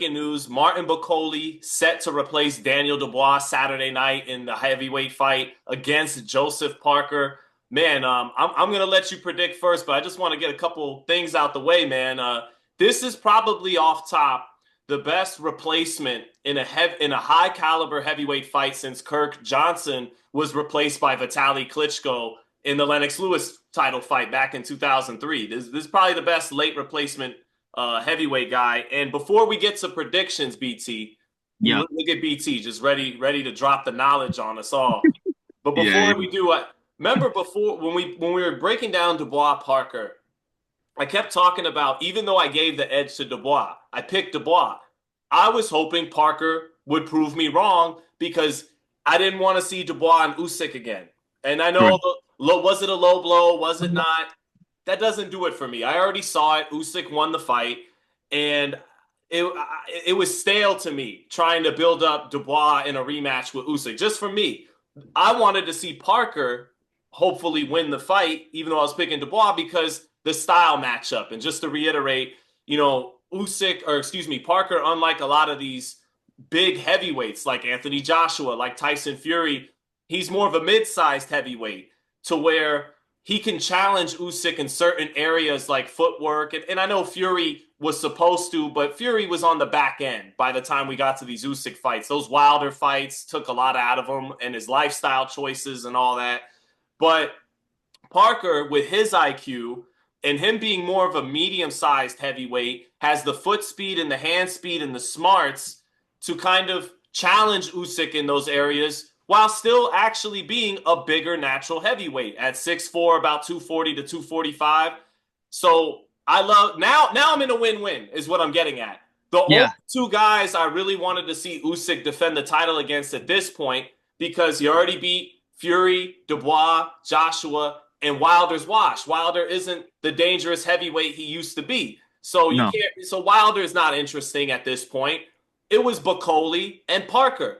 breaking news, Martin Bakole set to replace Daniel Dubois Saturday night in the heavyweight fight against Joesph Parker. Man, I'm gonna let you predict first, but I just want to get a couple things out the way, man. This is probably off top the best replacement in a high caliber heavyweight fight since Kirk Johnson was replaced by Vitaly Klitschko in the Lennox Lewis title fight back in 2003. This is probably the best late replacement heavyweight guy. And before we get to predictions, BT, you Yeah, look at BT, just ready to drop the knowledge on us all. But yeah, before yeah. we do, remember before when we were breaking down Dubois Parker, I kept talking about even though I gave the edge to Dubois, I picked Dubois. I was hoping Parker would prove me wrong because I didn't want to see Dubois and Usyk again. And I know Correct. was it a low blow? Was it not? That doesn't do it for me. I already saw it. Usyk won the fight, and it it was stale to me trying to build up Dubois in a rematch with Usyk. Just for me, I wanted to see Parker hopefully win the fight, even though I was picking Dubois because the style matchup. And just to reiterate, Usyk or excuse me, Parker, unlike a lot of these big heavyweights like Anthony Joshua, like Tyson Fury, he's more of a mid-sized heavyweight to where he can challenge Usyk in certain areas like footwork. And I know Fury was supposed to, but Fury was on the back end by the time we got to these Usyk fights. Those Wilder fights took a lot out of him and his lifestyle choices and all that. But Parker, with his IQ and him being more of a medium sized heavyweight, has the foot speed and the hand speed and the smarts to kind of challenge Usyk in those areas while still actually being a bigger natural heavyweight at 6'4", about 240 to 245. So I love now I'm in a win-win is what I'm getting at. The only Yeah, two guys I really wanted to see Usyk defend the title against at this point because he already beat Fury, Dubois, Joshua, and Wilder's wash. Wilder isn't the dangerous heavyweight he used to be. So you no. can't. So Wilder is not interesting at this point. It was Bakole and Parker.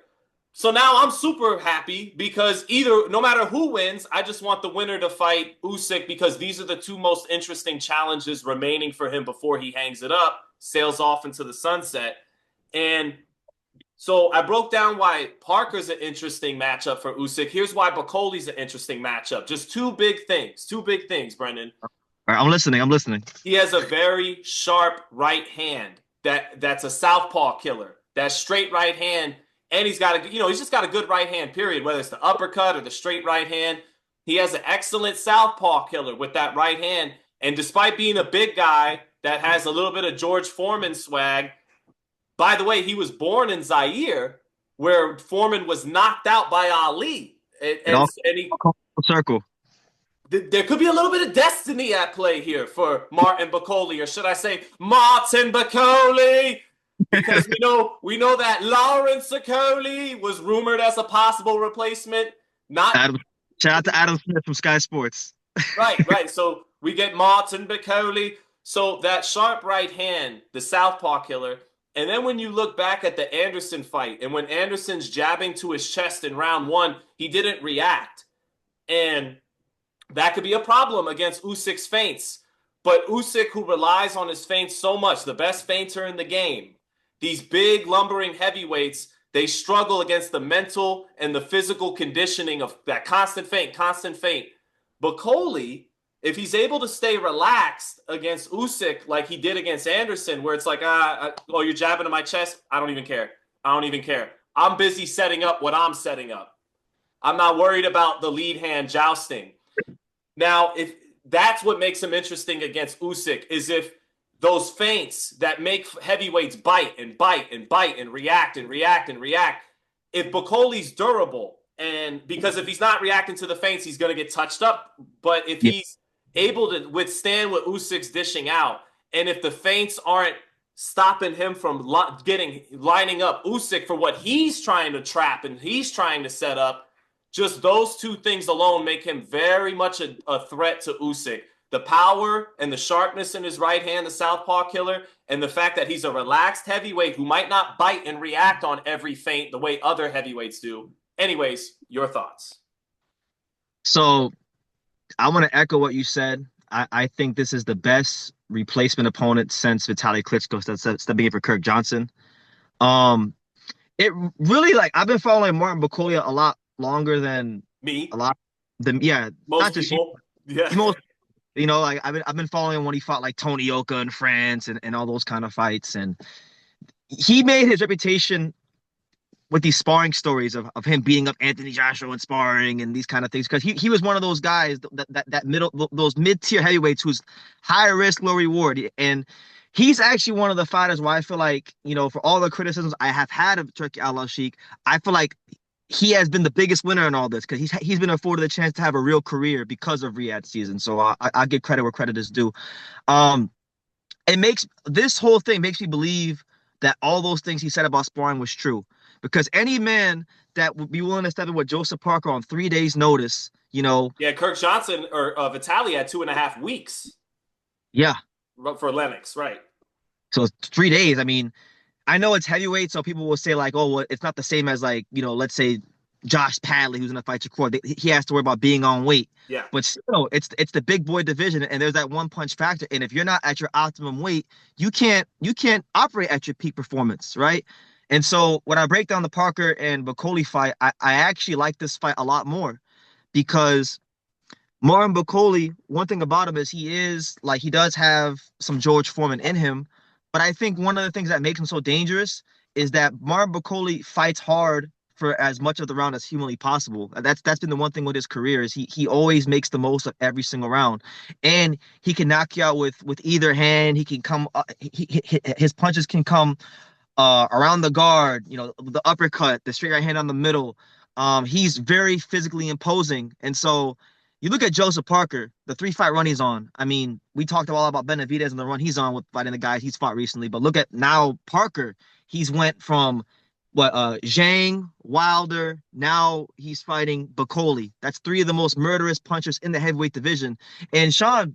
So now I'm super happy because no matter who wins, I just want the winner to fight Usyk because these are the two most interesting challenges remaining for him before he hangs it up, sails off into the sunset. And so I broke down why Parker's an interesting matchup for Usyk. Here's why Bakole's an interesting matchup. Just two big things. Two big things, Brendan. All right, I'm listening. I'm listening. He has a very sharp right hand that's a southpaw killer. That straight right hand, and he's just got a good right hand. Period. Whether it's the uppercut or the straight right hand, he has an excellent southpaw killer with that right hand. And despite being a big guy that has a little bit of George Foreman swag, by the way, he was born in Zaire, where Foreman was knocked out by Ali, and It and, all and he comes full circle. there could be a little bit of destiny at play here for Martin Bakole, or should I say Martin Bakole? Because we know that Lawrence Bakole was rumored as a possible replacement. Not Adam, shout out to Adam Smith from Sky Sports. right, right. So we get Martin Bakole. So that sharp right hand, the southpaw killer. And then when you look back at the Anderson fight, and when Anderson's jabbing to his chest in round one, he didn't react. And that could be a problem against Usyk's feints. But Usyk, who relies on his feints so much, the best feinter in the game, these big lumbering heavyweights, they struggle against the mental and the physical conditioning of that constant feint, constant feint. But Coley, if he's able to stay relaxed against Usyk like he did against Anderson, where it's like, oh, you're jabbing to my chest, I don't even care. I don't even care. I'm busy setting up what I'm setting up. I'm not worried about the lead hand jousting. Now, if that's what makes him interesting against Usyk, is if those feints that make heavyweights bite and bite and bite and react and react and react, if Bakole's durable, and because if he's not reacting to the feints, he's going to get touched up. But if Yeah, he's able to withstand what Usyk's dishing out, and if the feints aren't stopping him from lining up Usyk for what he's trying to trap and he's trying to set up, just those two things alone make him very much a threat to Usyk. The power and the sharpness in his right hand, the southpaw killer, and the fact that he's a relaxed heavyweight who might not bite and react on every feint the way other heavyweights do. Anyways, your thoughts. so I want to echo what you said. I think this is the best replacement opponent since Vitaly Klitschko stepping in for Kirk Johnson. Um, it really like I've been following Martin Bakole a lot longer than a Me, lot than yeah, not most just you. people. Yeah. Most like I've been following him when he fought like Tony Oka in France and all those kind of fights, and he made his reputation with these sparring stories of him beating up Anthony Joshua and sparring and these kind of things because he was one of those guys that middle those mid-tier heavyweights who's high risk low reward, and he's actually one of the fighters where I feel like for all the criticisms I have had of Turki Al-Sheikh, I feel like he has been the biggest winner in all this because he's been afforded the chance to have a real career because of Riyadh season. So I give credit where credit is due. Um, it makes this whole thing makes me believe that all those things he said about sparring was true. Because any man that would be willing to step in with Joesph Parker on 3 days' notice, Yeah, Kirk Johnson or Vitaly had 2.5 weeks yeah. for Lennox, right? So 3 days. I mean, I know it's heavyweight, so people will say like, oh, well, it's not the same as like, let's say Josh Padley, who's in a fight Shakur. He has to worry about being on weight. Yeah. But still, it's the big boy division, and there's that one punch factor. And if you're not at your optimum weight, you can't operate at your peak performance, right? And so when I break down the Parker and Bakole fight, I actually like this fight a lot more because Martin Bakole, one thing about him is he does have some George Foreman in him, but I think one of the things that makes him so dangerous is that Martin Bakole fights hard for as much of the round as humanly possible. That's been the one thing with his career is he always makes the most of every single round, and he can knock you out with either hand. He can come, his punches can come around the guard, the uppercut, the straight right hand on the middle. He's very physically imposing. And so you look at Joesph Parker, the 3-fight run he's on. I mean, we talked a lot about Benavidez and the run he's on with fighting the guys he's fought recently, but look at now Parker. He's went from Zhang, Wilder, now he's fighting Bakole. That's three of the most murderous punchers in the heavyweight division. And Sean,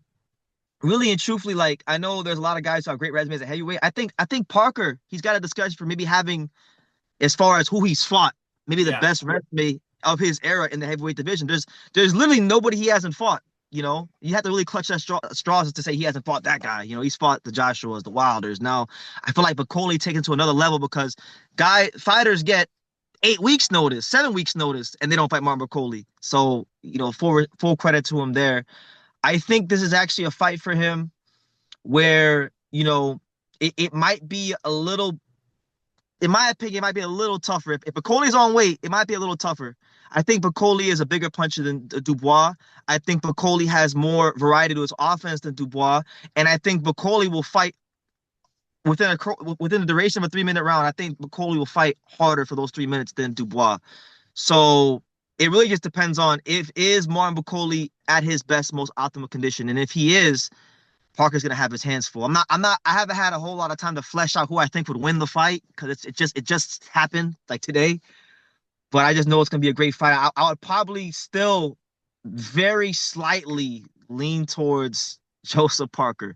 really and truthfully, like I know there's a lot of guys who have great resumes at heavyweight. I think Parker, he's got a discussion for maybe having, as far as who he's fought, maybe the Yeah. best resume of his era in the heavyweight division. There's literally nobody he hasn't fought. You have to really clutch that straws to say he hasn't fought that guy. He's fought the Joshuas, the Wilders. Now I feel like Bakole taken to another level because fighters get 8 weeks notice, 7 weeks notice, and they don't fight Martin Bakole. So full credit to him there. I think this is actually a fight for him where, it might be a little, in my opinion, it might be a little tougher. If Bacole's on weight, it might be a little tougher. I think Bakole is a bigger puncher than Dubois. I think Bakole has more variety to his offense than Dubois. And I think Bakole will fight within the duration of a 3-minute round. I think Bakole will fight harder for those 3 minutes than Dubois. So it really just depends on if is Martin Bakole at his best, most optimal condition. And if he is, Parker's gonna have his hands full. I haven't had a whole lot of time to flesh out who I think would win the fight because it just happened like today. But I just know it's gonna be a great fight. I would probably still very slightly lean towards Joesph Parker.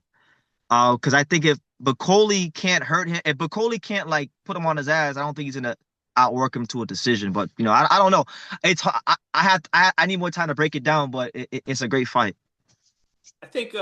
Because I think if Bakole can't hurt him, if Bakole can't like put him on his ass, I don't think he's gonna outwork him to a decision. But I don't know. I need more time to break it down, but it's a great fight. I think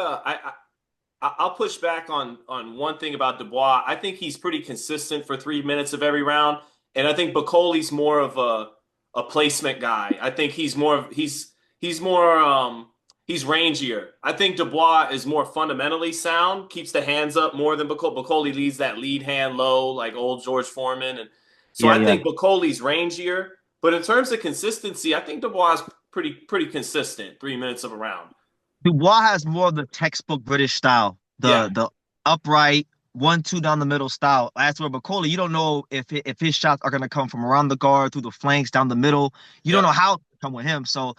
I'll push back on one thing about Dubois. I think he's pretty consistent for 3 minutes of every round, and I think Bacole's more of a placement guy. I think he's more he's rangier. I think Dubois is more fundamentally sound, keeps the hands up more than Bacole. Bacole leads that lead hand low like old George Foreman, and so Yeah, I yeah. think Bacole's rangier. But in terms of consistency, I think Dubois is pretty consistent. 3 minutes of a round. Dubois has more of the textbook British style, Yeah, the upright 1-2 down the middle style. As for Bakole, you don't know if his shots are gonna come from around the guard, through the flanks, down the middle. You don't yeah. know how to come with him. So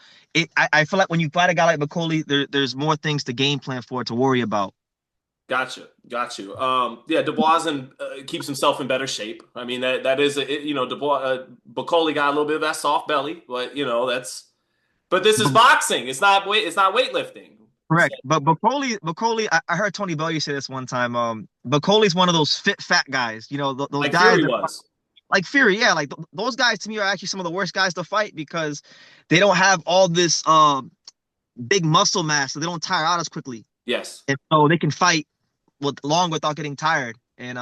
I feel like when you fight a guy like Bakole, there's more things to game plan for to worry about. Gotcha, got you. Yeah, Dubois keeps himself in better shape. I mean that is Dubois. Bacole got a little bit of that soft belly, but that's. But this is But boxing. It's not weight. It's not weightlifting. So, correct. But Bakole, I heard Tony Bellew say this one time. Bacole's one of those fit fat guys. Those like guys Fury that was. like Fury, yeah, like those guys to me are actually some of the worst guys to fight because they don't have all this big muscle mass, so they don't tire out as quickly, Yes. and so they can fight with long without getting tired. And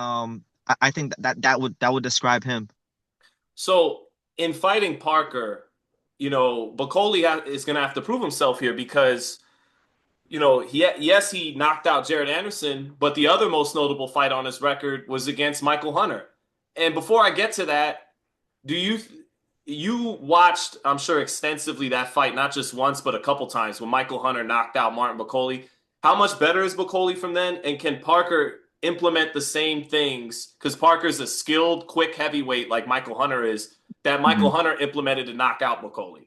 I think that would describe him. So in fighting Parker, Bakole is going to have to prove himself here because yes, he knocked out Jared Anderson, but the other most notable fight on his record was against Michael Hunter. And before I get to that, do you watched, I'm sure, extensively that fight, not just once, but a couple times when Michael Hunter knocked out Martin Bakole. How much better is Bakole from then? And can Parker implement the same things? Because Parker's a skilled, quick heavyweight like Michael Hunter is, that Michael Mhm. Hunter implemented to knock out Bakole.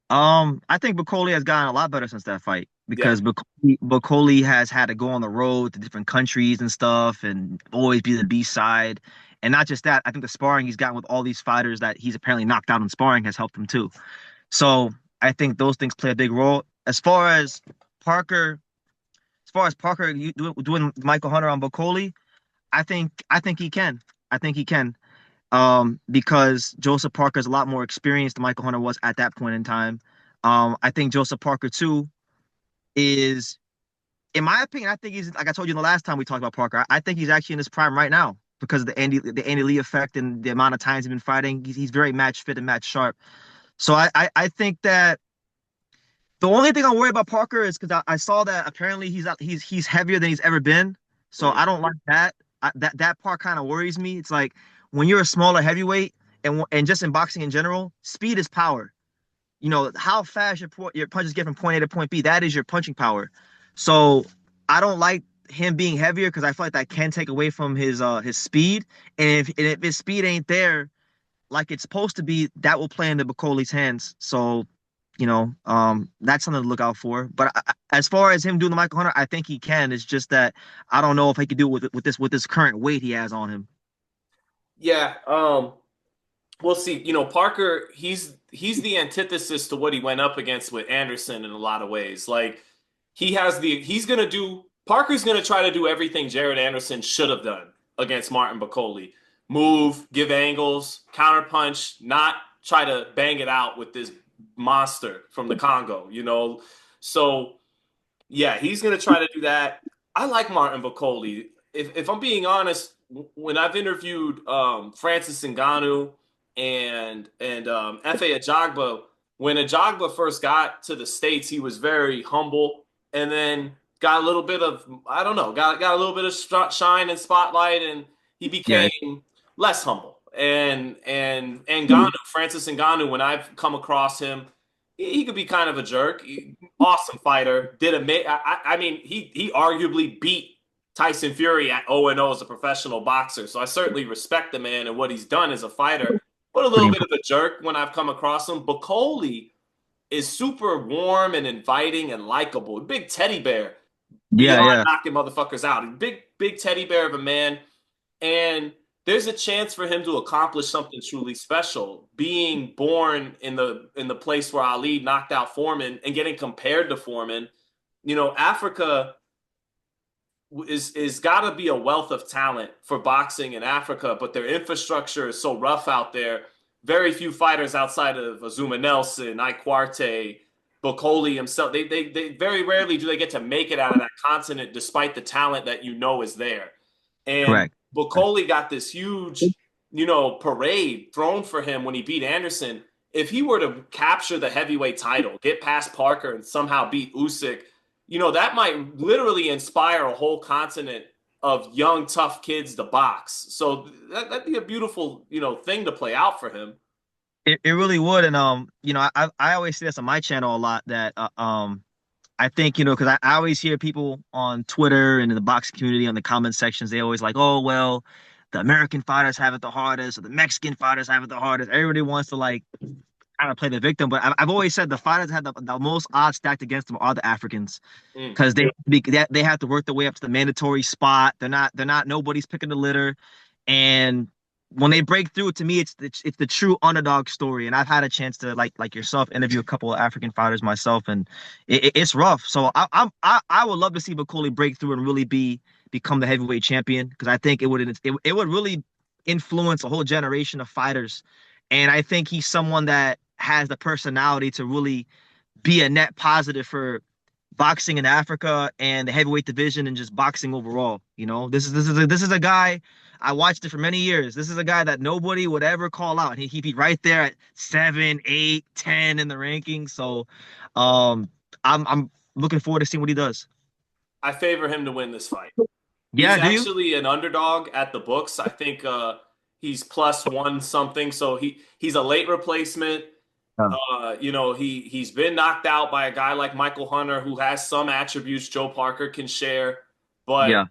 I think Bakole has gotten a lot better since that fight Yeah. because Bakole has had to go on the road to different countries and stuff and always be the B side. And not just that, I think the sparring he's gotten with all these fighters that he's apparently knocked out in sparring has helped him too. So I think those things play a big role. Parker, as far as Parker doing Michael Hunter on Bakole, I think he can. I think he can. Because Joesph Parker is a lot more experienced than Michael Hunter was at that point in time. I think Joesph Parker too is, in my opinion, I think he's like I told you the last time we talked about Parker. I think he's actually in his prime right now because of the Andy Lee effect and the amount of times he's been fighting. He's very match fit and match sharp. So I think that the only thing I'm worried about Parker is because I saw that apparently he's heavier than he's ever been. So Mm. I don't like that. That part kind of worries me. It's like when you're a smaller heavyweight and just in boxing in general, speed is power. How fast your punches get from point A to point B. That is your punching power. So I don't like him being heavier because I feel like that can take away from his speed. And if his speed ain't there like it's supposed to be, that will play into Bacole's hands. So that's something to look out for. But as far as him doing the Michael Hunter, I think he can. It's just that I don't know if he could do it with this current weight he has on him. Yeah. We'll see. Parker, he's the antithesis to what he went up against with Anderson in a lot of ways. Like Parker's gonna try to do everything Jared Anderson should have done against Martin Bakole. Move, give angles, counterpunch, not try to bang it out with this monster from the Congo. So yeah, he's gonna try to do that. I like Martin Bakole. If I'm being honest, when I've interviewed Francis Ngannou and Efe Ajagba, when Ajagba first got to the States, he was very humble, and then got a little bit of I don't know, got a little bit of shine and spotlight, and he Yeah, became less humble. And Ngannou, Francis Ngannou, when I've come across him, he could be kind of a jerk. Awesome fighter. I mean, he arguably beat Tyson Fury at 0-0 as a professional boxer. So I certainly respect the man and what he's done as a fighter. But a pretty little bit of important. a jerk when I've come across him. Bakole is super warm and inviting and likable. Big teddy bear Yeah, beyond yeah, knocking motherfuckers out. Big teddy bear of a man. And there's a chance for him to accomplish something truly special. Being born in the place where Ali knocked out Foreman and getting compared to Foreman, Africa is got to be a wealth of talent for boxing in Africa, but their infrastructure is so rough out there. Very few fighters outside of Azuma Nelson, Iquarte, Bakole himself. They very rarely do they get to make it out of that continent, despite the talent that is there. And correct. Bakole got this huge, parade thrown for him when he beat Anderson. If he were to capture the heavyweight title, get past Parker, and somehow beat Usyk, that might literally inspire a whole continent of young, tough kids to box. So that'd be a beautiful, thing to play out for him. It really would, and I always say this on my channel a lot that I think because I always hear people on Twitter and in the boxing community on the comment sections they always like, oh well, the American fighters have it the hardest or the Mexican fighters have it the hardest. Everybody wants to like kind of play the victim, but I've always said the fighters that have the most odds stacked against them are the Africans Mm. because they have to work their way up to the mandatory spot. They're not nobody's picking the litter, and when they break through, to me, it's the true underdog story. And I've had a chance to like yourself interview a couple of African fighters myself, and it's rough. So I would love to see Bakole break through and really become the heavyweight champion because I think it would really influence a whole generation of fighters. And I think he's someone that has the personality to really be a net positive for boxing in Africa and the heavyweight division and just boxing overall. This is a guy I watched it for many years. This is a guy that nobody would ever call out. He'd be right there at 7, 8, 10 in the rankings. So, um, I'm looking forward to seeing what he does. I favor him to win this fight. He's Yeah, do you? actually an underdog at the books. I think he's plus one something, so he's a late replacement. Yeah. He's been knocked out by a guy like Michael Hunter who has some attributes Joe Parker can share, but Yeah.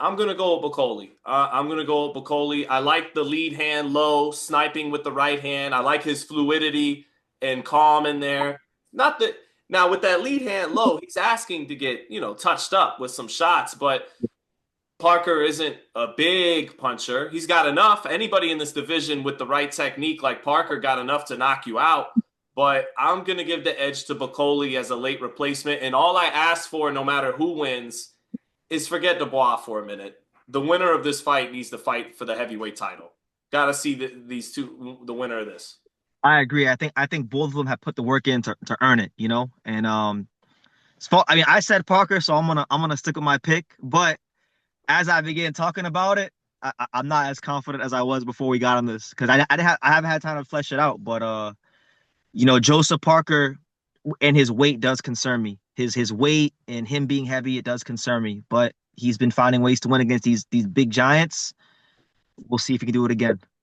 I'm gonna go with Bakole. I'm gonna go with Bakole. I like the lead hand low, sniping with the right hand. I like his fluidity and calm in there. Not that now with that lead hand low, he's asking to get touched up with some shots, but Parker isn't a big puncher. He's got enough. Anybody in this division with the right technique like Parker got enough to knock you out. But I'm going to give the edge to Bakole as a late replacement. And all I ask for, no matter who wins, is forget Dubois for a minute. The winner of this fight needs to fight for the heavyweight title. Got to see these two, the winner of this. I agree. I think both of them have put the work in to earn it, And I mean, I said Parker, so I'm gonna stick with my pick. But as I began talking about it, I'm not as confident as I was before we got on this because I haven't had time to flesh it out. But Joesph Parker and his weight does concern me. His weight and him being heavy, it does concern me. But he's been finding ways to win against these big giants. We'll see if he can do it again.